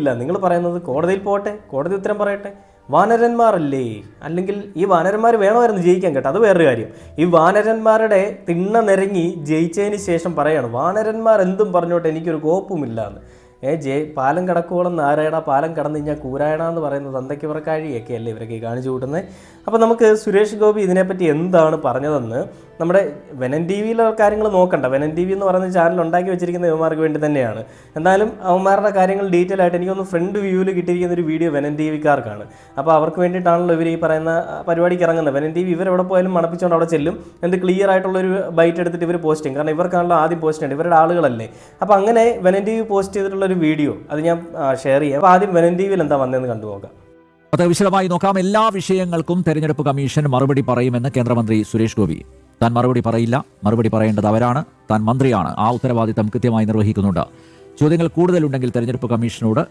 ഇല്ല. നിങ്ങൾ പറയുന്നത് കോടതിയിൽ പോട്ടെ, കോടതി ഉത്തരം പറയട്ടെ. വാനരന്മാരല്ലേ, അല്ലെങ്കിൽ ഈ വാനരന്മാർ വേണമായിരുന്നു ജയിക്കാൻ കേട്ടോ, അത് വേറൊരു കാര്യം. ഈ വാനരന്മാരുടെ തിണ്ണ നിരങ്ങി ജയിച്ചതിന് ശേഷം പറയാണ് വാനരന്മാർ എന്തും പറഞ്ഞോട്ടെ, എനിക്കൊരു കോപ്പുമില്ല എന്ന്. പാലം കടക്കോളം നാരായണ, പാലം കടന്നു കഴിഞ്ഞാൽ കൂരായണ എന്ന് പറയുന്നത് തന്തയ്ക്ക് പുറക്കാഴിയൊക്കെ അല്ലേ ഇവരൊക്കെ കാണിച്ചു കൂട്ടുന്നത്. അപ്പോൾ നമുക്ക് സുരേഷ് ഗോപി ഇതിനെപ്പറ്റി എന്താണ് പറഞ്ഞതെന്ന് നമ്മുടെ വെനൻ ടി വിയിലെ കാര്യങ്ങൾ നോക്കണ്ട. വെനൻ ടി വി എന്ന് പറയുന്ന ചാനൽ ഉണ്ടാക്കി വെച്ചിരിക്കുന്ന യുവമാർക്ക് വേണ്ടി തന്നെയാണ്. എന്നാലും അവന്മാരുടെ കാര്യങ്ങൾ ഡീറ്റെയിൽ ആയിട്ട് എനിക്കൊന്ന് ഫ്രണ്ട് വ്യൂവിൽ കിട്ടിയിരിക്കുന്ന ഒരു വീഡിയോ വെനൻ ടി വിക്കാർക്കാണ്. അപ്പോൾ അവർക്ക് വേണ്ടിയിട്ടാണല്ലോ ഇവർ ഈ പറയുന്ന പരിപാടിക്ക് ഇറങ്ങുന്നത്. വെനൻ ടി വി ഇവരെവിടെ പോയാലും മണപ്പിച്ചുകൊണ്ട് അവിടെ ചെല്ലും, എന്നിട്ട് ക്ലിയർ ആയിട്ടുള്ളൊരു ബൈറ്റ് എടുത്തിട്ട് ഇവർ പോസ്റ്റ് ചെയ്യും. കാരണം ഇവർക്കാണല്ലോ ആദ്യം പോസ്റ്റ് ചെയ്യേണ്ടത്, ഇവരുടെ ആളുകളല്ലേ. അപ്പോൾ അങ്ങനെ വെനൻ ടി വി പോസ്റ്റ് ചെയ്തിട്ടുള്ളൊരു വീഡിയോ അത് ഞാൻ ഷെയർ ചെയ്യാം. അപ്പോൾ ആദ്യം വെനൻ ടി വിയിൽ എന്താ വന്നതെന്ന് കണ്ടു നോക്കാം. അത് വിശദമായി നോക്കാം. എല്ലാ വിഷയങ്ങൾക്കും തെരഞ്ഞെടുപ്പ് കമ്മീഷൻ മറുപടി പറയുമെന്ന് കേന്ദ്രമന്ത്രി സുരേഷ് ഗോപി. താൻ മറുപടി പറയില്ല, മറുപടി പറയേണ്ടത് അവരാണ്, താൻ മന്ത്രിയാണ്, ആ ഉത്തരവാദിത്തം കൃത്യമായി നിർവഹിക്കുന്നുണ്ട്. ചോദ്യങ്ങൾ കൂടുതലുണ്ടെങ്കിൽ തെരഞ്ഞെടുപ്പ് കമ്മീഷനോട്